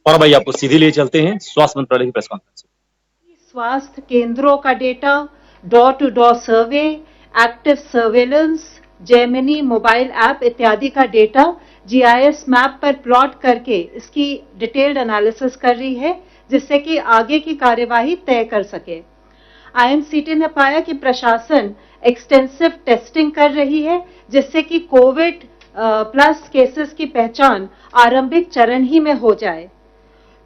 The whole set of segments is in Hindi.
और भाई आपको सीधे लिए चलते हैं स्वास्थ्य मंत्रालय की प्रेस कॉन्फ्रेंस। स्वास्थ्य केंद्रों का data, door to door survey, active surveillance, Gemini mobile app इत्यादि का डेटा जीआईएस मैप पर प्लॉट करके इसकी डिटेल्ड एनालिसिस कर रही है, जिससे कि आगे की कार्यवाही तय कर सके। आईएमसीटी ने पाया कि प्रशासन एक्सटेंसिव टेस्टिंग कर रही है, जिससे कि कोविड प्लस केसेस की पहचान आरंभिक चरण ही में हो जाए।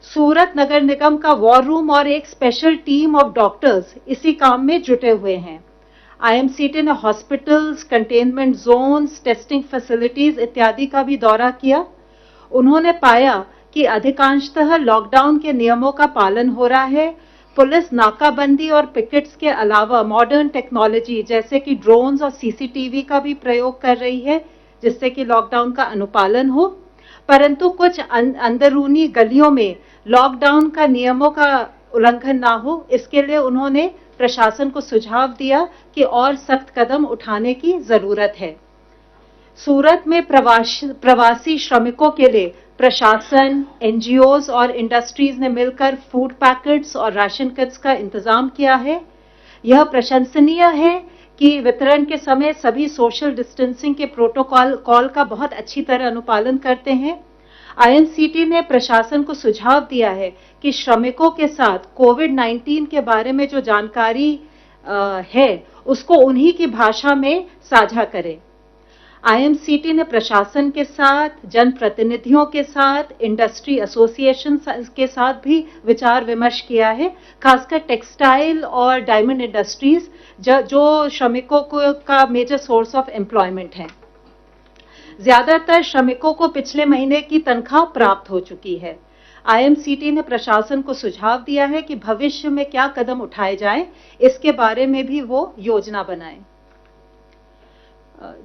सूरत नगर निगम का वॉर रूम और एक स्पेशल टीम ऑफ डॉक्टर्स इसी काम में जुटे हुए हैं। आईएमसीटी ने hospitals, containment zones, testing facilities इत्यादि का भी दौरा किया। उन्होंने पाया कि अधिकांशतः लॉकडाउन के नियमों का पालन हो रहा है। पुलिस नाकाबंदी और पिकेट्स के अलावा मॉडर्न टेक्नोलॉजी जैसे कि ड्रोन्स और सीसीटीवी का भी प्रयोग कर रही है, जिससे कि लॉकडाउन का अनुपालन हो। परंतु कुछ अंदरूनी गलियों में लॉकडाउन का नियमों का उल्लंघन ना हो, इसके लिए उन्होंने प्रशासन को सुझाव दिया कि और सख्त कदम उठाने की जरूरत है। सूरत में प्रवासी श्रमिकों के लिए प्रशासन, एनजीओज और इंडस्ट्रीज ने मिलकर फूड पैकेट्स और राशन किट्स का इंतजाम किया है। यह प्रशंसनीय है कि वितरण के समय सभी सोशल डिस्टेंसिंग के प्रोटोकॉल का बहुत अच्छी तरह अनुपालन करते हैं। आईएनसीटी ने प्रशासन को सुझाव दिया है कि श्रमिकों के साथ कोविड-19 के बारे में जो जानकारी है उसको उन्हीं की भाषा में साझा करें। आईएमसीटी ने प्रशासन के साथ, जनप्रतिनिधियों के साथ, इंडस्ट्री एसोसिएशन के साथ भी विचार विमर्श किया है, खासकर टेक्सटाइल और डायमंड इंडस्ट्रीज जो श्रमिकों का मेजर सोर्स ऑफ एम्प्लॉयमेंट है। ज्यादातर श्रमिकों को पिछले महीने की तनख्वाह प्राप्त हो चुकी है। आईएमसीटी ने प्रशासन को सुझाव दिया है कि भविष्य में क्या कदम उठाए जाएं, इसके बारे में भी वो योजना बनाएं।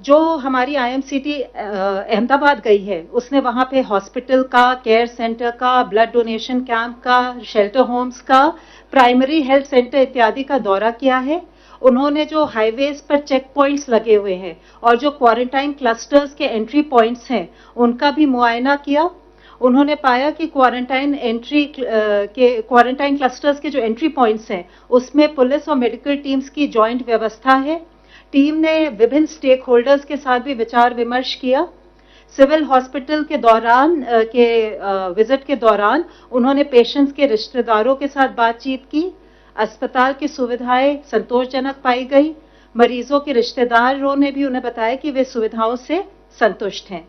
जो हमारी आईएमसीटी अहमदाबाद गई है, उसने वहां पे हॉस्पिटल का, केयर सेंटर का, ब्लड डोनेशन कैंप का, शेल्टर होम्स का, प्राइमरी हेल्थ सेंटर इत्यादि का दौरा किया है। उन्होंने जो हाईवेज पर चेक पॉइंट्स लगे हुए हैं और जो क्वारंटाइन क्लस्टर्स के एंट्री पॉइंट्स हैं, उनका भी मुआयना किया। उन्होंने पाया कि क्वारंटाइन क्लस्टर्स के जो एंट्री पॉइंट्स हैं, उसमें पुलिस और मेडिकल टीम्स की जॉइंट व्यवस्था है। टीम ने विभिन्न स्टेक होल्डर्स के साथ भी विचार विमर्श किया। सिविल हॉस्पिटल के विजिट के दौरान उन्होंने पेशेंट्स के रिश्तेदारों के साथ बातचीत की। अस्पताल की सुविधाएं संतोषजनक पाई गई। मरीजों के रिश्तेदारों ने भी उन्हें बताया कि वे सुविधाओं से संतुष्ट हैं।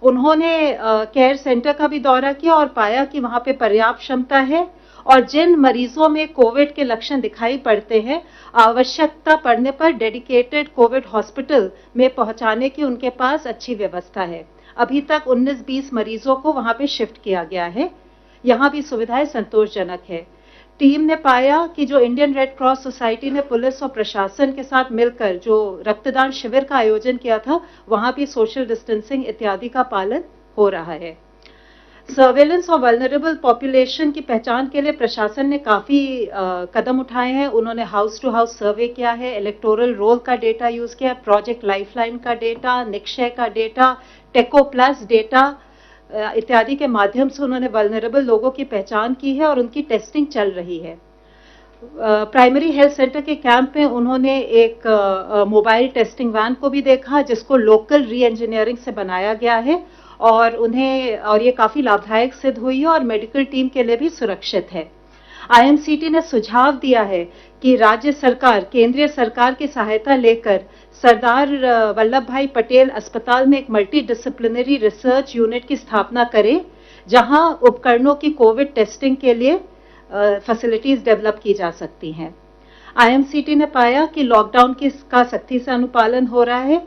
उन्होंने केयर सेंटर का भी दौरा किया और पाया कि वहां पे पर्याप्त क्षमता है और जिन मरीजों में कोविड के लक्षण दिखाई पड़ते हैं, आवश्यकता पड़ने पर डेडिकेटेड कोविड हॉस्पिटल में पहुंचाने की उनके पास अच्छी व्यवस्था है। अभी तक 19-20 मरीजों को वहां पे शिफ्ट किया गया है। यहां भी सुविधाएं संतोषजनक है। टीम ने पाया कि जो इंडियन रेड क्रॉस सोसाइटी ने पुलिस और प्रशासन के साथ मिलकर जो रक्तदान शिविर का आयोजन किया था, वहां भी सोशल डिस्टेंसिंग इत्यादि का पालन हो रहा है। सर्वेलेंस और वल्नरेबल पॉपुलेशन की पहचान के लिए प्रशासन ने काफी कदम उठाए हैं। उन्होंने हाउस टू हाउस सर्वे किया है, इलेक्टोरल रोल का डेटा यूज किया, प्रोजेक्ट लाइफलाइन का डेटा, निक्षय का डेटा, टेको प्लस डेटा इत्यादि के माध्यम से उन्होंने वल्नरेबल लोगों की पहचान की है और उनकी टेस्टिंग चल रही है। प्राइमरी हेल्थ सेंटर के कैंप में उन्होंने एक मोबाइल टेस्टिंग वैन को भी देखा, जिसको लोकल री इंजीनियरिंग से बनाया गया है और ये काफी लाभदायक सिद्ध हुई है और मेडिकल टीम के लिए भी सुरक्षित है। आईएमसीटी ने सुझाव दिया है कि राज्य सरकार केंद्रीय सरकार की सहायता लेकर सरदार वल्लभ भाई पटेल अस्पताल में एक मल्टी डिसिप्लिनरी रिसर्च यूनिट की स्थापना करे, जहां उपकरणों की कोविड टेस्टिंग के लिए फैसिलिटीज डेवलप की जा सकती हैं। आईएमसीटी ने पाया कि लॉकडाउन का सख्ती से अनुपालन हो रहा है।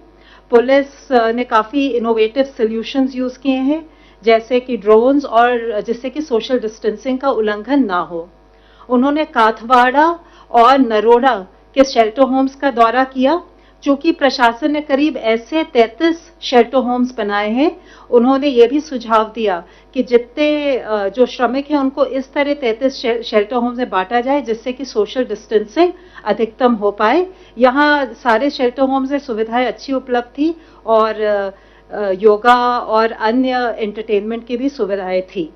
पुलिस ने काफी इनोवेटिव सॉल्यूशंस यूज किए हैं, जैसे कि ड्रोन्स, और जिससे कि सोशल डिस्टेंसिंग का उल्लंघन ना हो। उन्होंने काथवाड़ा और नरोड़ा के शेल्टर होम्स का दौरा किया। चूंकि प्रशासन ने करीब ऐसे 33 शेल्टर होम्स बनाए हैं, उन्होंने ये भी सुझाव दिया कि जितने जो श्रमिक हैं उनको इस तरह 33 शेल्टर होम्स में बांटा जाए, जिससे कि सोशल डिस्टेंसिंग अधिकतम हो पाए। यहाँ सारे शेल्टर होम्स में सुविधाएं अच्छी उपलब्ध थी और योगा और अन्य एंटरटेनमेंट की भी सुविधाएं थी।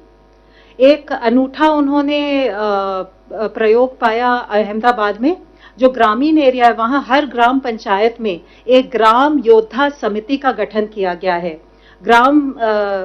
एक अनूठा उन्होंने प्रयोग पाया अहमदाबाद में। जो ग्रामीण एरिया है वहां हर ग्राम पंचायत में एक ग्राम योद्धा समिति का गठन किया गया है। ग्राम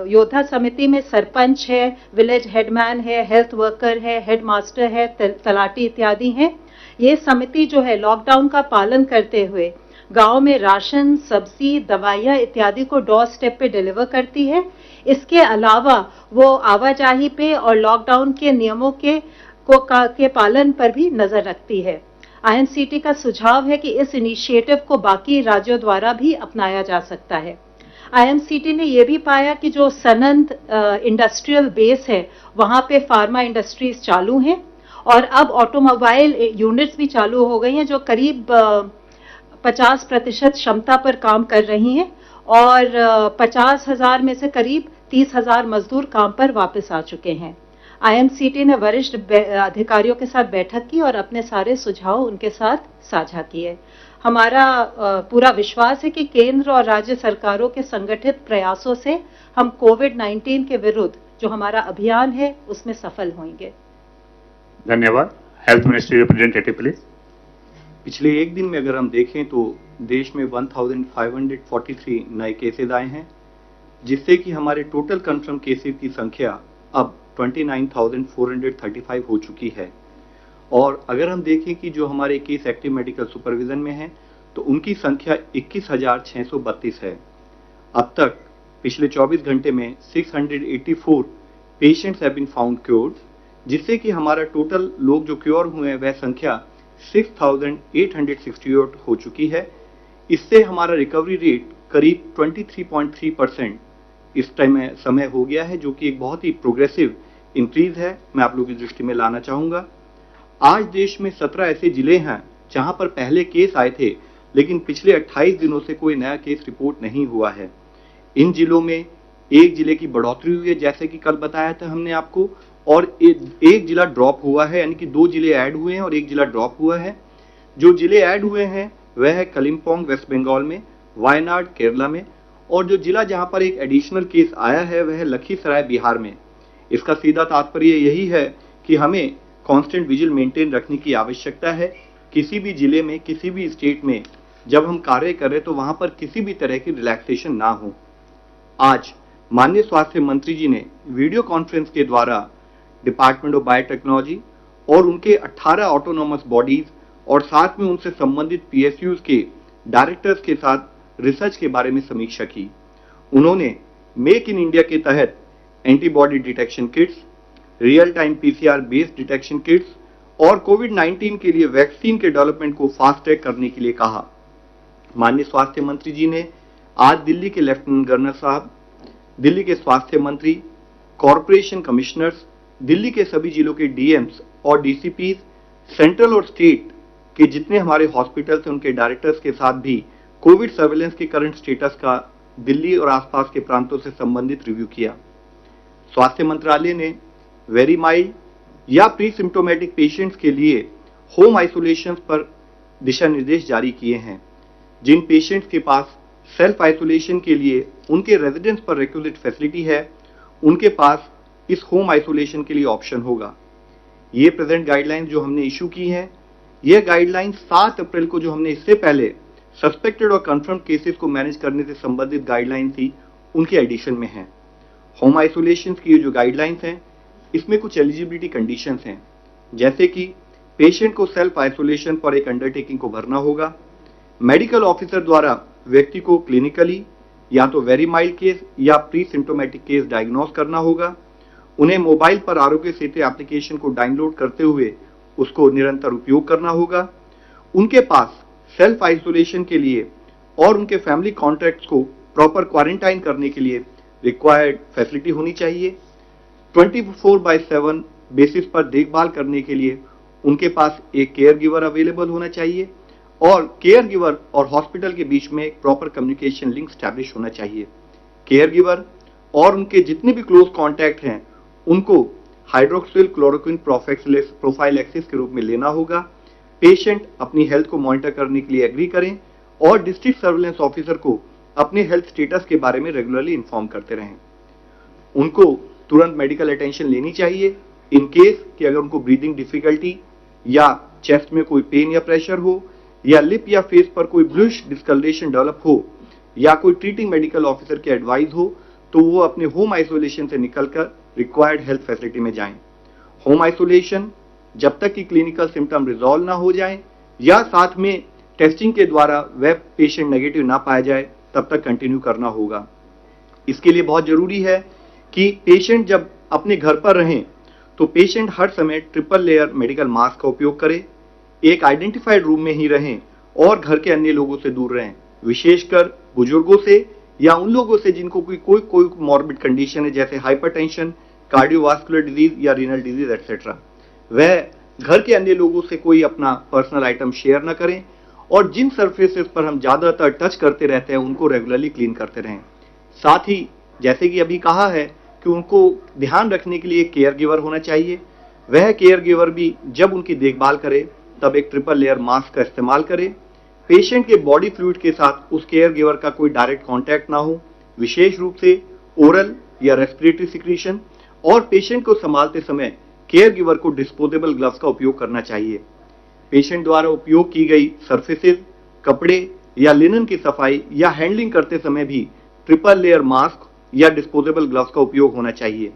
योद्धा समिति में सरपंच है, विलेज हेडमैन है, हेल्थ वर्कर है, हेडमास्टर है, तलाटी इत्यादि हैं। ये समिति जो है लॉकडाउन का पालन करते हुए गांव में राशन, सब्जी, दवाइयां इत्यादि को डोर स्टेप पे डिलीवर करती है। इसके अलावा वो आवाजाही पे और लॉकडाउन के नियमों के पालन पर भी नजर रखती है। आईएनसीटी का सुझाव है कि इस इनिशिएटिव को बाकी राज्यों द्वारा भी अपनाया जा सकता है। आईएमसीटी ने यह भी पाया कि जो सनंद इंडस्ट्रियल बेस है वहां पे फार्मा इंडस्ट्रीज चालू हैं और अब ऑटोमोबाइल यूनिट्स भी चालू हो गई हैं जो करीब 50% क्षमता पर काम कर रही हैं और 50,000 में से करीब 30,000 मजदूर काम पर वापस आ चुके हैं। आईएमसीटी ने वरिष्ठ अधिकारियों के साथ बैठक की और अपने सारे सुझाव उनके साथ साझा किए। हमारा पूरा विश्वास है कि केंद्र और राज्य सरकारों के संगठित प्रयासों से हम कोविड-19 के विरुद्ध जो हमारा अभियान है उसमें सफल होंगे। धन्यवाद। Health ministry representative please. पिछले एक दिन में अगर हम देखें तो देश में 1543 नए केसेज आए हैं, जिससे कि हमारे टोटल कंफर्म केसेज की संख्या अब 29,435 हो चुकी है। और अगर हम देखें कि जो हमारे केस एक्टिव मेडिकल सुपरविजन में हैं तो उनकी संख्या 21,632 है। अब तक पिछले 24 घंटे में 684 patients have been found cured, जिससे कि हमारा टोटल लोग जो क्योर हुए हैं वह संख्या 6,868 हो चुकी है। इससे हमारा रिकवरी रेट करीब 23.3% इस टाइम में समय हो गया है, जो कि एक बहुत ही प्रोग्रेसिव इंक्रीज है। मैं आप लोगों की दृष्टि में लाना चाहूंगा। आज देश में 17 ऐसे जिले हैं जहां पर पहले केस आए थे लेकिन पिछले 28 दिनों से कोई नया केस रिपोर्ट नहीं हुआ है। इन जिलों में एक जिले की बढ़ोतरी हुई है, जैसे कि कल बताया था हमने आपको, और एक जिला ड्रॉप हुआ है, यानी कि 2 जिले ऐड हुए हैं और एक जिला ड्रॉप हुआ है। जो जिले ऐड हुए हैं वह है कलिम्पोंग वेस्ट बंगाल में, वायनाड केरला में, और जो जिला जहां पर एक एडिशनल केस आया है वह है लखीसराय बिहार में। इसका सीधा तात्पर्य यही है कि हमें कांस्टेंट विजिल मेंटेन रखने की आवश्यकता है। किसी भी जिले में, किसी भी स्टेट में जब हम कार्य करें तो वहां पर किसी भी तरह की रिलैक्सेशन ना हो। आज माननीय स्वास्थ्य मंत्री जी ने वीडियो कॉन्फ्रेंस के द्वारा डिपार्टमेंट ऑफ बायोटेक्नोलॉजी और उनके 18 ऑटोनॉमस बॉडीज और साथ में उनसे संबंधित पीएसयूज के डायरेक्टर्स के साथ रिसर्च के बारे में समीक्षा की। उन्होंने मेक इन इंडिया के तहत antibody detection kits, real time PCR based detection kits और कोविड-19 के लिए वैक्सीन के डेवलपमेंट को फास्ट ट्रैक करने के लिए कहा। माननीय स्वास्थ्य मंत्री जी ने आज दिल्ली के लेफ्टिनेंट गवर्नर साहब, दिल्ली के स्वास्थ्य मंत्री, कॉरपोरेशन कमिश्नर्स, दिल्ली के सभी जिलों के डीएम्स और डीसीपीज, सेंट्रल और स्टेट के जितने हमारे हॉस्पिटल्स हैं उनके डायरेक्टर्स के साथ भी कोविड सर्वेलेंस के करंट स्टेटस का दिल्ली और आसपास के प्रांतों से संबंधित रिव्यू किया। स्वास्थ्य मंत्रालय ने वेरी माइल्ड या प्री सिम्टोमेटिक पेशेंट्स के लिए होम आइसोलेशन पर दिशा निर्देश जारी किए हैं। जिन पेशेंट्स के पास सेल्फ आइसोलेशन के लिए उनके रेजिडेंस पर रेक्विजिट फैसिलिटी है, उनके पास इस होम आइसोलेशन के लिए ऑप्शन होगा। ये प्रेजेंट गाइडलाइंस जो हमने इशू की हैं, यह गाइडलाइंस 7 अप्रैल को जो हमने इससे पहले सस्पेक्टेड और कंफर्म केसेस को मैनेज करने से संबंधित गाइडलाइन थी, उनके एडिशन में है। होम आइसोलेशन की ये जो गाइडलाइंस हैं, इसमें कुछ एलिजिबिलिटी कंडीशंस हैं, जैसे कि पेशेंट को सेल्फ आइसोलेशन पर एक अंडरटेकिंग को भरना होगा। मेडिकल ऑफिसर द्वारा व्यक्ति को क्लिनिकली या तो वेरी माइल्ड केस या प्री सिम्टोमेटिक केस डायग्नोस करना होगा। उन्हें मोबाइल पर आरोग्य सेतु एप्लीकेशन को डाउनलोड करते हुए उसको निरंतर उपयोग करना होगा। उनके पास सेल्फ आइसोलेशन के लिए और उनके फैमिली कॉन्टैक्ट्स को प्रॉपर क्वारंटाइन करने के लिए रिक्वायर्ड फैसिलिटी होनी चाहिए। 24/7 बेसिस पर देखभाल करने के लिए उनके पास एक केयर गिवर अवेलेबल होना चाहिए और केयर गिवर और हॉस्पिटल के बीच में एक प्रॉपर कम्युनिकेशन लिंक स्टैब्लिश होना चाहिए। केयर गिवर और उनके जितने भी क्लोज कॉन्टैक्ट हैं उनको हाइड्रोक्सिल क्लोरोक्विन प्रोफाइलैक्सिस के रूप में लेना होगा। पेशेंट अपनी हेल्थ को मॉनिटर करने के लिए एग्री करें और डिस्ट्रिक्ट सर्विलेंस ऑफिसर को अपने हेल्थ स्टेटस के बारे में रेगुलरली इन्फॉर्म करते रहें। उनको तुरंत मेडिकल अटेंशन लेनी चाहिए इन केस कि अगर उनको ब्रीदिंग डिफिकल्टी या चेस्ट में कोई पेन या प्रेशर हो या लिप या फेस पर कोई ब्लूइश डिस्कलरेशन डेवलप हो या कोई ट्रीटिंग मेडिकल ऑफिसर की एडवाइस हो तो वो अपने होम आइसोलेशन से निकलकर रिक्वायर्ड हेल्थ फैसिलिटी में जाएं। होम आइसोलेशन जब तक कि क्लिनिकल सिम्टम रिजॉल्व ना हो जाए या साथ में टेस्टिंग के द्वारा वह पेशेंट नेगेटिव ना पाया जाए तब तक कंटिन्यू करना होगा। इसके लिए बहुत जरूरी है कि पेशेंट जब अपने घर पर रहें तो पेशेंट हर समय ट्रिपल लेयर मेडिकल मास्क का उपयोग करे, एक आइडेंटिफाइड रूम में ही रहें और घर के अन्य लोगों से दूर रहें, विशेषकर बुजुर्गों से या उन लोगों से जिनको कोई मॉर्बिड कंडीशन है जैसे हाइपरटेंशन, कार्डियोवास्कुलर डिजीज या रीनल डिजीज एक्सेट्रा। वह घर के अन्य लोगों से कोई अपना पर्सनल आइटम शेयर न करें और जिन सरफेसेस पर हम ज्यादातर टच करते रहते हैं उनको रेगुलरली क्लीन करते रहें। साथ ही जैसे कि अभी कहा है कि उनको ध्यान रखने के लिए केयर गिवर होना चाहिए। वह केयर गिवर भी जब उनकी देखभाल करे तब एक ट्रिपल लेयर मास्क का इस्तेमाल करे। पेशेंट के बॉडी फ्लूइड के साथ उस केयर गिवर का कोई डायरेक्ट कांटेक्ट ना हो, विशेष रूप से ओरल या रेस्पिरेटरी सिक्रीशन, और पेशेंट को संभालते समय केयर गिवर को डिस्पोजेबल ग्लव्स का उपयोग करना चाहिए। पेशेंट द्वारा उपयोग की गई सर्फेसेस, कपड़े या लिनन की सफाई या हैंडलिंग करते समय भी ट्रिपल लेयर मास्क या डिस्पोजेबल ग्लव्स का उपयोग होना चाहिए।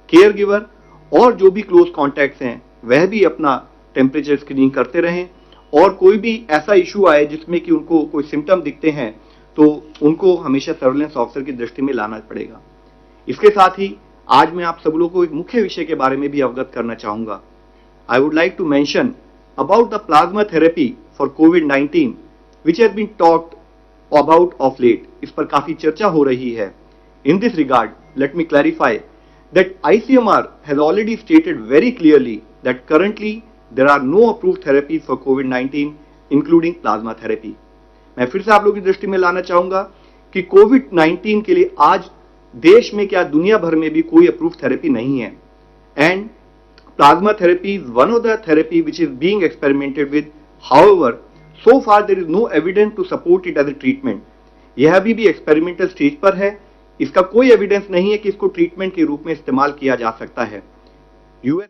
केयर गिवर और जो भी क्लोज कॉन्टैक्ट्स हैं वह भी अपना टेम्परेचर स्क्रीनिंग करते रहें और कोई भी ऐसा इशू आए जिसमें कि उनको कोई सिम्टम दिखते हैं तो उनको हमेशा सर्विलेंस ऑफिसर की दृष्टि में लाना पड़ेगा। इसके साथ ही आज मैं आप सब लोगों को एक मुख्य विषय के बारे में भी अवगत करना चाहूंगा। I would like to mention about the plasma therapy for कोविड-19 which has been talked about of late. इस पर काफी चर्चा हो रही है। In this regard, let me clarify that ICMR has already stated very clearly that currently there are no approved therapies for COVID-19, including plasma therapy. मैं फिर से आप लोगों की दृष्टि में लाना चाहूंगा कि कोविड-19 के लिए आज देश में क्या दुनिया भर में भी कोई अप्रूव थेरेपी नहीं है। And plasma therapy is one of the therapy which is being experimented with. However, so far there is no evidence to support it as a treatment. यह अभी भी एक्सपेरिमेंटल स्टेज पर है। इसका कोई एविडेंस नहीं है कि इसको ट्रीटमेंट के रूप में इस्तेमाल किया जा सकता है। यूएस